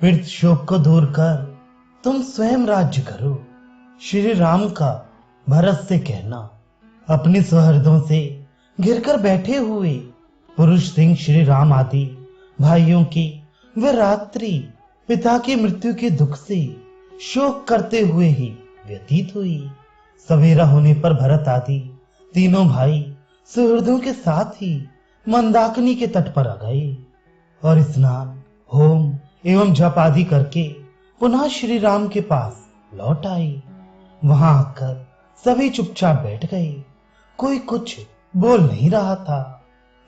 फिर शोक को दूर कर तुम स्वयं राज्य करो। श्री राम का भरत से कहना। अपने सुहृदों से घिरकर बैठे हुए पुरुष सिंह श्री राम आदि भाइयों की वह रात्रि पिता की मृत्यु के दुख से शोक करते हुए ही व्यतीत हुई। सवेरा होने पर भरत आदि तीनों भाई सुहृदों के साथ ही मंदाकिनी के तट पर आ गए और स्नान होम एवं जप आदि करके पुनः श्री राम के पास लौट आए। वहां आकर सभी चुपचाप बैठ गए, कोई कुछ बोल नहीं रहा था।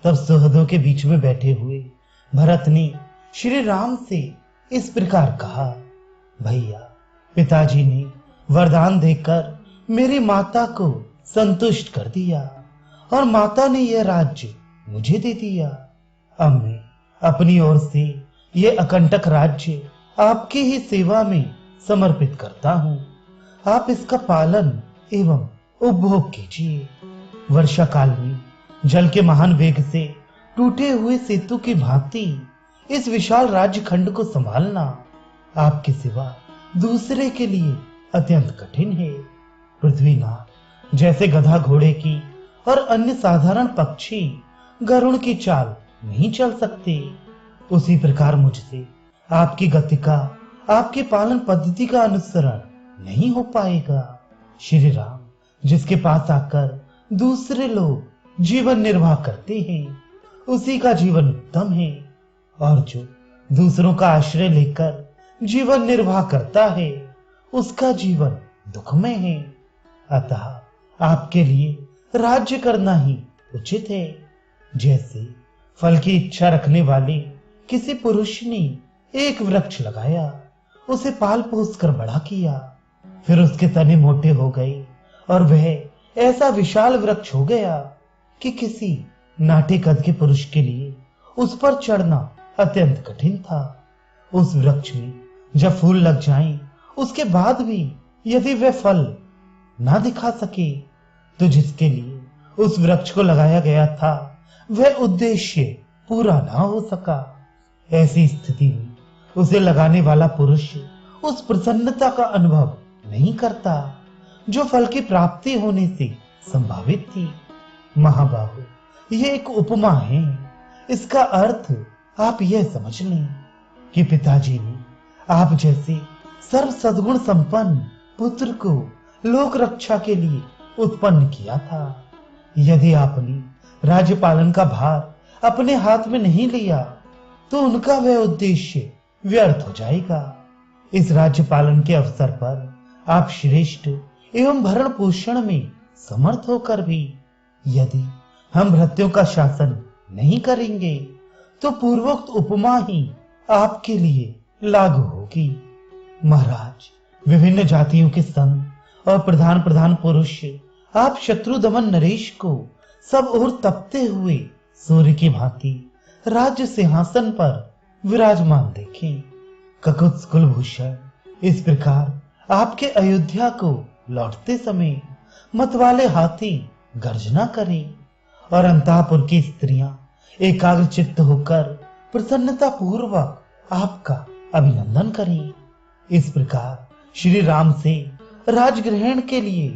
तब सुहृदों के बीच में बैठे हुए भरत ने श्री राम से इस प्रकार कहा, भैया, पिताजी ने वरदान देकर मेरी माता को संतुष्ट कर दिया और माता ने यह राज्य मुझे दे दिया। अब मैं अपनी ओर से ये अकंटक राज्य आपकी ही सेवा में समर्पित करता हूँ। आप इसका पालन एवं उपभोग कीजिए। वर्षा काल में जल के महान वेग से टूटे हुए सेतु की भांति इस विशाल राज्य खंड को संभालना आपके सिवा दूसरे के लिए अत्यंत कठिन है। पृथ्वीनाथ जैसे गधा घोड़े की और अन्य साधारण पक्षी गरुड़ की चाल नहीं चल सकते, उसी प्रकार मुझसे आपकी गति का, आपके पालन पद्धति का अनुसरण नहीं हो पाएगा। श्री राम जिसके पास आकर दूसरे लोग जीवन निर्वाह करते हैं, उसी का जीवन उत्तम है, और जो दूसरों का आश्रय लेकर जीवन निर्वाह करता है, उसका जीवन दुखमय है। अतः आपके लिए राज्य करना ही उचित है। जैसे फल की इच्छा रखने वाले किसी पुरुष ने एक वृक्ष लगाया, उसे पाल पोस कर बड़ा किया, फिर उसके तने मोटे हो गए और वह ऐसा विशाल वृक्ष हो गया कि किसी नाटे कद के पुरुष के लिए उस पर चढ़ना अत्यंत कठिन था। उस वृक्ष में जब फूल लग जाएं, उसके बाद भी यदि वह फल ना दिखा सके, तो जिसके लिए उस वृक्ष को लगाया गया था वह उद्देश्य पूरा ना हो सका। ऐसी स्थिति में उसे लगाने वाला पुरुष उस प्रसन्नता का अनुभव नहीं करता जो फल की प्राप्ति होने से संभावित थी। महाबाहु, यह एक उपमा है। इसका अर्थ आप यह समझ लें कि पिताजी ने आप जैसे सर्व सद्गुण संपन्न पुत्र को लोक रक्षा के लिए उत्पन्न किया था। यदि आपने राज्य पालन का भार अपने हाथ में नहीं लिया, तो उनका वह उद्देश्य व्यर्थ हो जाएगा। इस राज्य पालन के अवसर पर आप श्रेष्ठ एवं भरण पोषण में समर्थ होकर भी यदि हम भृत्यों का शासन नहीं करेंगे, तो पूर्वोक्त उपमा ही आपके लिए लागू होगी। महाराज, विभिन्न जातियों के संत और प्रधान प्रधान पुरुष आप शत्रु दमन नरेश को सब ओर तपते हुए सूर्य की भांति राज्य सिंहासन पर विराजमान देखें। ककुत्स कुलभूषण इस प्रकार आपके अयोध्या को लौटते समय मतवाले हाथी गर्जना करें और अंतःपुर की स्त्रियां एकाग्र चित्त होकर प्रसन्नता पूर्वक आपका अभिनंदन करें। इस प्रकार श्री राम से राजग्रहण के लिए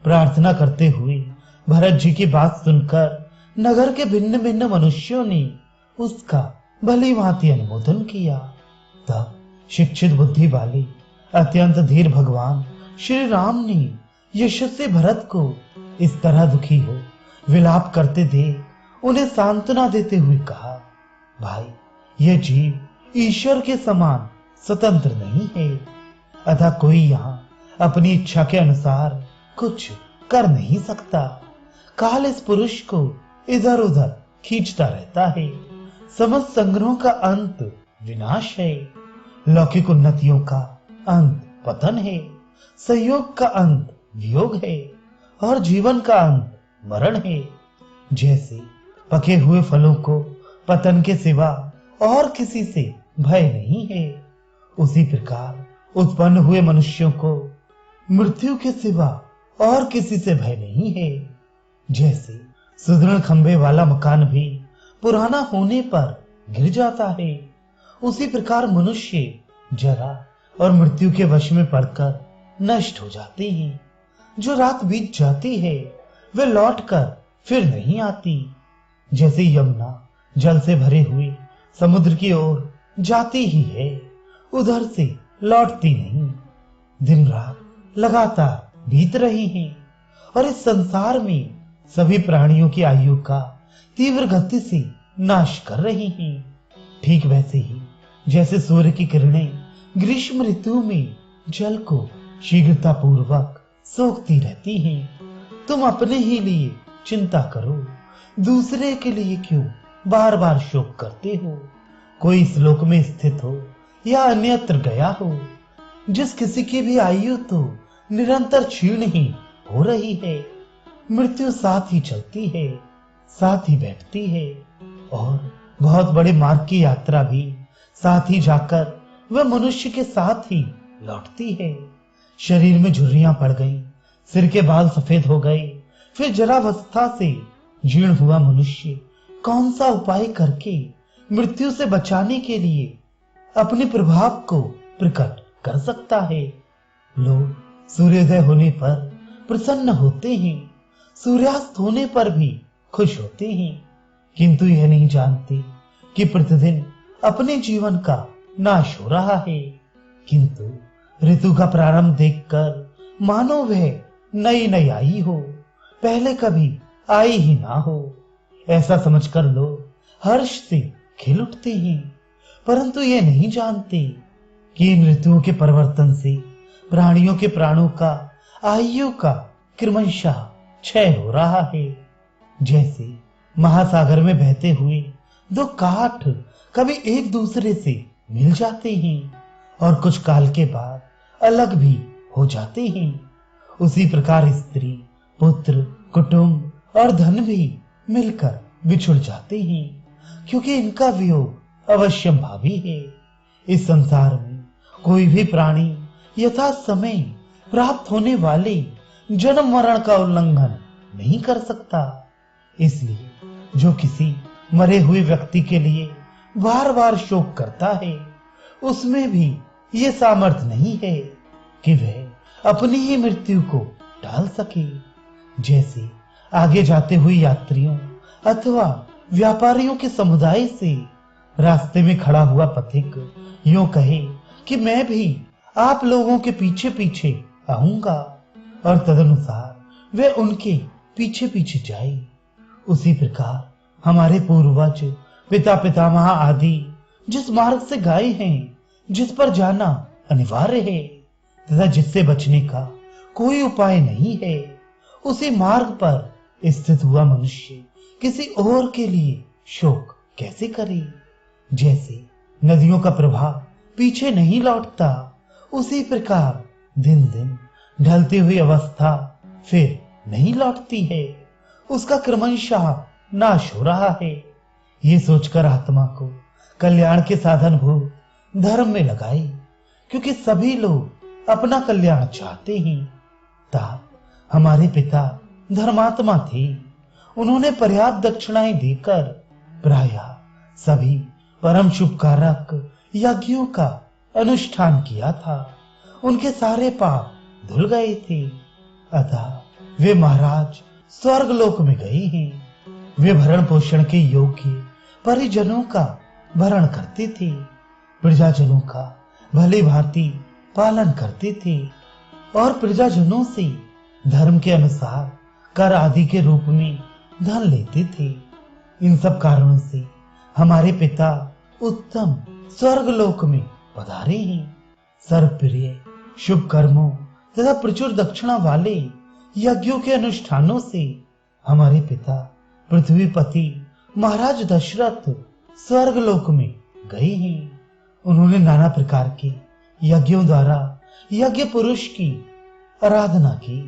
प्रार्थना करते हुए भरत जी की बात सुनकर नगर के भिन्न भिन्न मनुष्यों ने उसका भली भांति अनुमोदन किया। तब शिक्षित बुद्धि वाले अत्यंत धीर भगवान श्री राम ने यशस्वी भरत को इस तरह दुखी हो विलाप करते देख उन्हें सांत्वना देते हुए कहा, भाई, यह जीव ईश्वर के समान स्वतंत्र नहीं है, अतः कोई यहाँ अपनी इच्छा के अनुसार कुछ कर नहीं सकता। काल इस पुरुष को इधर उधर खींचता रहता है। समस्त संग्रहों का अंत विनाश है, लौकिक उन्नतियों का अंत पतन है, संयोग का अंत वियोग है और जीवन का अंत मरण है। जैसे पके हुए फलों को पतन के सिवा और किसी से भय नहीं है, उसी प्रकार उत्पन्न हुए मनुष्यों को मृत्यु के सिवा और किसी से भय नहीं है। जैसे सुदृढ़ खंभे वाला मकान भी पुराना होने पर गिर जाता है, उसी प्रकार मनुष्य जरा और मृत्यु के वश में पड़कर नष्ट हो जाती हैं। जो रात बीत जाती है वे लौटकर फिर नहीं आती। जैसे यमुना जल से भरे हुए समुद्र की ओर जाती ही है, उधर से लौटती नहीं। दिन रात लगातार बीत रही हैं और इस संसार में सभी प्राणियों की आयु का तीव्र गति से नाश कर रही हैं। ठीक वैसे ही जैसे सूर्य की किरणें ग्रीष्म ऋतु में जल को शीघ्रता पूर्वक सोखती रहती हैं। तुम अपने ही लिए चिंता करो, दूसरे के लिए क्यों बार बार शोक करते हो। कोई इस लोक में स्थित हो या अन्यत्र गया हो, जिस किसी की भी आयु तो निरंतर क्षीण ही हो रही है। मृत्यु साथ ही चलती है, साथ ही बैठती है और बहुत बड़े मार्ग की यात्रा भी साथ ही जाकर वह मनुष्य के साथ ही लौटती है। शरीर में झुर्रियां पड़ गईं, सिर के बाल सफेद हो गए, फिर जरावस्था से जीर्ण हुआ मनुष्य कौन सा उपाय करके मृत्यु से बचाने के लिए अपने प्रभाव को प्रकट कर सकता है। लोग सूर्योदय होने पर प्रसन्न होते हैं, सूर्यास्त होने पर भी खुश होते हैं, किंतु यह नहीं जानते कि प्रतिदिन अपने जीवन का नाश हो रहा है। किंतु ऋतु का प्रारंभ देखकर मानो वह नई नई आई हो, पहले कभी आई ही ना हो, ऐसा समझकर लोग हर्ष से खिल उठते हैं। परंतु ये नहीं जानते कि इन ऋतुओं के परिवर्तन से प्राणियों के प्राणों का आयु का क्रमशः क्षय हो रहा है। जैसे महासागर में बहते हुए दो काठ कभी एक दूसरे से मिल जाते हैं और कुछ काल के बाद अलग भी हो जाते हैं, उसी प्रकार स्त्री, पुत्र, कुटुंब और धन भी मिलकर बिछुड़ जाते हैं, क्योंकि इनका वियोग अवश्यंभावी है। इस संसार में कोई भी प्राणी यथा समय प्राप्त होने वाले जन्म मरण का उल्लंघन नहीं कर सकता। इसलिए जो किसी मरे हुए व्यक्ति के लिए बार बार शोक करता है, उसमें भी ये सामर्थ्य नहीं है कि वह अपनी ही मृत्यु को टाल सके। जैसे आगे जाते हुए यात्रियों अथवा व्यापारियों के समुदाय से रास्ते में खड़ा हुआ पथिक यूं कहे कि मैं भी आप लोगों के पीछे पीछे आऊंगा, और तदनुसार वे उनके पीछे पीछे जाए। उसी प्रकार हमारे पूर्वज पिता पितामह आदि जिस मार्ग से गए हैं, जिस पर जाना अनिवार्य है तथा जिससे बचने का कोई उपाय नहीं है, उसी मार्ग पर स्थित हुआ मनुष्य किसी और के लिए शोक कैसे करे। जैसे नदियों का प्रवाह पीछे नहीं लौटता, उसी प्रकार दिन दिन ढलती हुई अवस्था फिर नहीं लौटती है, उसका क्रमशः नाश हो रहा है। ये सोचकर आत्मा को कल्याण के साधन भूत धर्म में लगाए, क्योंकि सभी लोग अपना कल्याण चाहते हैं। ता हमारे पिता धर्मात्मा थे, उन्होंने पर्याप्त दक्षिणाएं देकर प्रायः सभी परम शुभकारक यज्ञों का अनुष्ठान किया था। उनके सारे पाप धुल गए थे, अतः वे महाराज स्वर्ग लोक में गए हैं। वे भरण पोषण के योग्य परिजनों का भरण करते थे, प्रजाजनों का भली भांति पालन करते थे और प्रजाजनों से धर्म के अनुसार कर आदि के रूप में धन लेते थे। इन सब कारणों से हमारे पिता उत्तम स्वर्ग लोक में पधारे हैं। सर्वप्रिय शुभ कर्मों तथा प्रचुर दक्षिणा वाले यज्ञों के अनुष्ठानों से हमारे पिता पृथ्वीपति महाराज दशरथ स्वर्ग लोक में गए हैं। उन्होंने नाना प्रकार के यज्ञों द्वारा यज्ञ पुरुष की आराधना की,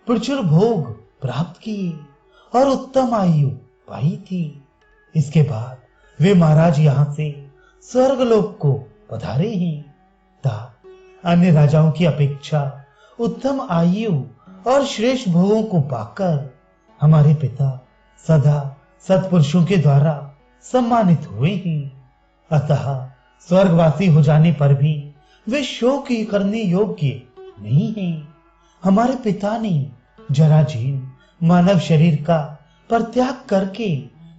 प्रचुर भोग प्राप्त किए और उत्तम आयु पाई थी। इसके बाद वे महाराज यहाँ से स्वर्ग लोक को पधारे हैं। ता अन्य राजाओं की अपेक्षा उत्तम आयु और श्रेष्ठ भोगों को पाकर हमारे पिता सदा सत्पुरुषों के द्वारा सम्मानित हुए हैं। अतः स्वर्गवासी हो जाने पर भी वे शोक ही करने योग्य नहीं है। हमारे पिता ने जराजीर्ण मानव शरीर का परित्याग करके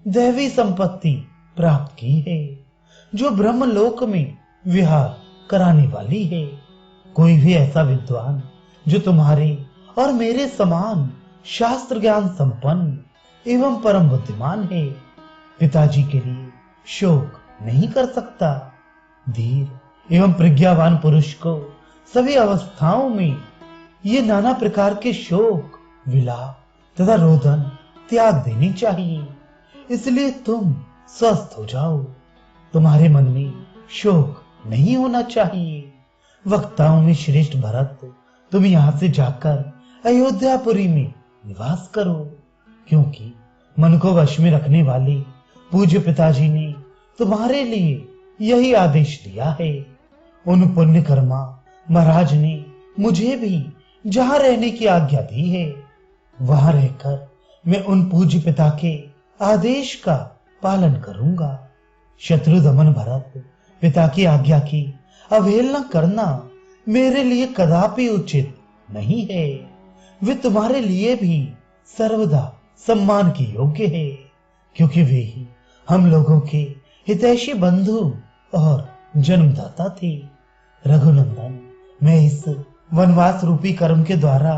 दैवी संपत्ति प्राप्त की है, जो ब्रह्मलोक में विहार कराने वाली है। कोई भी ऐसा विद्वान जो तुम्हारे और मेरे समान शास्त्र ज्ञान संपन्न एवं परम बुद्धिमान है, पिताजी के लिए शोक नहीं कर सकता। धीर एवं प्रज्ञावान पुरुष को सभी अवस्थाओं में ये नाना प्रकार के शोक, विलाप तथा रोदन त्याग देनी चाहिए। इसलिए तुम स्वस्थ हो जाओ। तुम्हारे मन में शोक नहीं होना चाहिए। वक्ताओं में श्रेष्ठ भरत, तुम यहां से जाकर अयोध्यापुरी में निवास करो, क्योंकि मन को वश में रखने वाले पूज्य पिताजी ने तुम्हारे लिए यही आदेश दिया है। उन पुण्य कर्मा महाराज ने मुझे भी जहां रहने की आज्ञा दी है, वहां रहकर मैं उन पूज्य पिता के आदेश का पालन करूंगा। शत्रु दमन भरत, पिता की आज्ञा की अवहेलना करना मेरे लिए कदापि उचित नहीं है। वे तुम्हारे लिए भी सर्वदा सम्मान के योग्य है, क्योंकि वे ही हम लोगों के हितैषी बंधु और जन्मदाता थे। रघुनंदन, मैं इस वनवास रूपी कर्म के द्वारा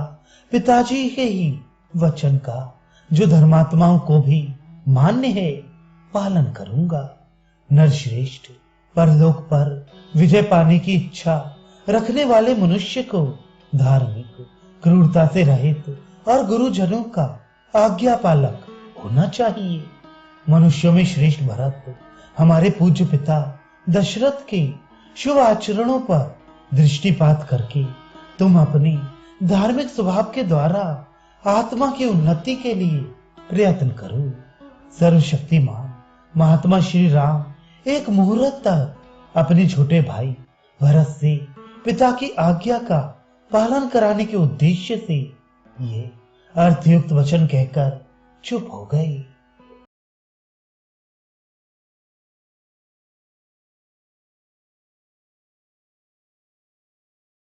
पिताजी के ही वचन का, जो धर्मात्माओं को भी मान्य है, पालन करूंगा। नरश्रेष्ठ, परलोक पर विजय पाने की इच्छा रखने वाले मनुष्य को धार्मिक, क्रूरता से रहित और गुरुजनों का आज्ञा पालक होना चाहिए। मनुष्यों में श्रेष्ठ भरत, हमारे पूज्य पिता दशरथ के शुभ आचरणों पर दृष्टिपात करके तुम अपने धार्मिक स्वभाव के द्वारा आत्मा की उन्नति के लिए प्रयत्न करो। सर्वशक्तिमान महात्मा श्री राम एक मुहूर्त तक अपने छोटे भाई भरत से पिता की आज्ञा का पालन कराने के उद्देश्य से ये अर्थयुक्त वचन कहकर चुप हो गए।